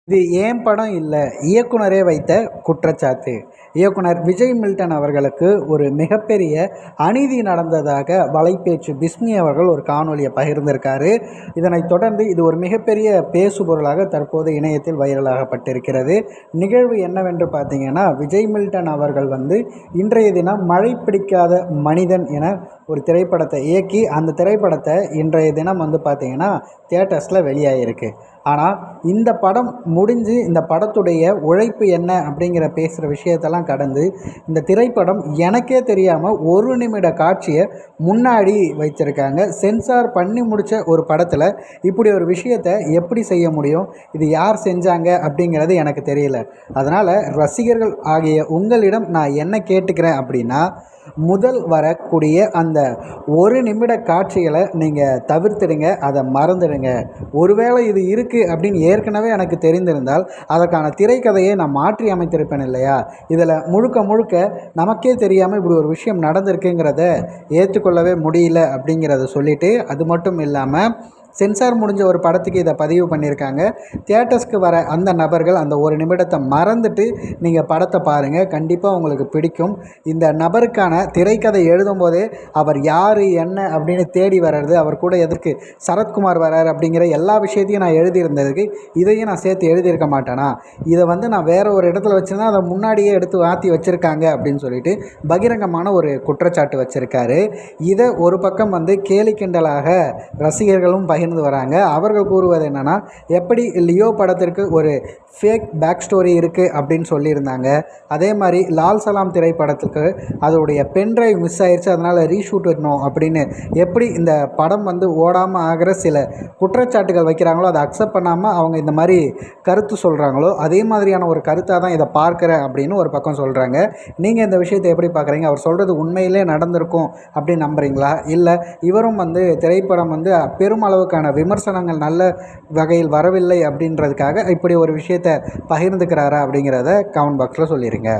இது ஏன் படம் இல்லை, இயக்குனரே வைத்த குற்றச்சாட்டு. இயக்குனர் விஜய் மில்டன் அவர்களுக்கு ஒரு மிகப்பெரிய அநீதி நடந்ததாக வலைப்பேச்சு பிஸ்மி அவர்கள் ஒரு காணொலியை பகிர்ந்திருக்காரு. இதனைத் தொடர்ந்து இது ஒரு மிகப்பெரிய பேசுபொருளாக தற்போது இணையத்தில் வைரலாகப்பட்டிருக்கிறது. நிகழ்வு என்னவென்று பார்த்தீங்கன்னா, விஜய் மில்டன் அவர்கள் இன்றைய தினம் மழை பிடிக்காத மனிதன் என ஒரு திரைப்படத்தை இயக்கி, அந்த திரைப்படத்தை இன்றைய தினம் பார்த்தீங்கன்னா தியேட்டர்ஸில் வெளியாகிருக்கு. ஆனால் இந்த படம் முடிஞ்சு இந்த படத்துடைய உழைப்பு என்ன அப்படிங்கிற பேசுகிற விஷயத்தெல்லாம் கடந்து இந்த திரைப்படம் எனக்கே தெரியாமல் 1 நிமிட காட்சியை முன்னாடி வச்சுருக்காங்க. சென்சார் பண்ணி முடித்த ஒரு படத்தில் இப்படி ஒரு விஷயத்தை எப்படி செய்ய முடியும், இது யார் செஞ்சாங்க அப்படிங்கிறது எனக்கு தெரியல. அதனால் ரசிகர்கள் ஆகிய உங்களிடம் நான் என்ன கேட்டுக்கிறேன் அப்படின்னா, முதல் வரக்கூடிய அந்த 1 நிமிட காட்சிகளை நீங்கள் தவிர்த்துடுங்க, அதை மறந்துடுங்க. ஒருவேளை இது இருக்குது அப்படின்னு ஏற்கனவே எனக்கு தெரிந்திருந்தால் அதற்கான திரைக்கதையை நான் மாற்றி அமைத்திருப்பேன் இல்லையா? இதில் முழுக்க முழுக்க நமக்கே தெரியாமல் இப்படி ஒரு விஷயம் நடந்திருக்குங்கிறத ஏற்றுக்கொள்ளவே முடியல அப்படிங்கிறத சொல்லிவிட்டு, அது மட்டும் இல்லாமல் சென்சார் முடிஞ்ச ஒரு படத்துக்கு இதை பதிவு பண்ணியிருக்காங்க. தியேட்டர்ஸ்க்கு வர அந்த நபர்கள் அந்த 1 நிமிடத்தை மறந்துட்டு நீங்கள் படத்தை பாருங்கள், கண்டிப்பாக உங்களுக்கு பிடிக்கும். இந்த நபருக்கான திரைக்கதை எழுதும்போதே அவர் யார் என்ன அப்படின்னு தேடி வர்றது, அவர் கூட எதற்கு சரத்குமார் வர்றார் அப்படிங்கிற எல்லா விஷயத்தையும் நான் எழுதியிருந்ததுக்கு இதையும் நான் சேர்த்து எழுதியிருக்க மாட்டேனா? இதை நான் வேறு ஒரு இடத்துல வச்சுருந்தா அதை முன்னாடியே எடுத்து மாற்றி வச்சுருக்காங்க அப்படின்னு சொல்லிட்டு பகிரங்கமான ஒரு குற்றச்சாட்டு வச்சுருக்காரு. இதை ஒரு பக்கம் கேலி கிண்டலாக ரசிகர்களும் வராங்க. அவர்கள் கூறுவது என்னன்னா, எப்படி லியோ படத்திற்கு ஒரு ஃபேக் பேக் ஸ்டோரி இருக்குது அப்படின்னு சொல்லியிருந்தாங்க. அதே மாதிரி லால் சலாம் திரைப்படத்துக்கு அதோடைய பென்ட்ரைவ் மிஸ் ஆயிடுச்சு, அதனால் ரீஷூட் வரணும் அப்படின்னு எப்படி இந்த படம் ஓடாமல் ஆகிற சில குற்றச்சாட்டுகள் வைக்கிறாங்களோ அதை அக்செப்ட் பண்ணாமல் அவங்க இந்த மாதிரி கருத்து சொல்கிறாங்களோ, அதே மாதிரியான ஒரு கருத்தாக தான் இதை பார்க்குறேன் அப்படின்னு ஒரு பக்கம் சொல்கிறாங்க. நீங்கள் இந்த விஷயத்தை எப்படி பார்க்குறீங்க? அவர் சொல்கிறது உண்மையிலே நடந்திருக்கும் அப்படின்னு நம்புகிறீங்களா? இல்லை இவரும் திரைப்படம் பெருமளவுக்கான விமர்சனங்கள் நல்ல வகையில் வரவில்லை அப்படின்றதுக்காக இப்படி ஒரு விஷயத்தை பகிர்ந்துக்கிறாரா அப்படிங்கிறத கமெண்ட் பாக்ஸில் சொல்லிடுங்க.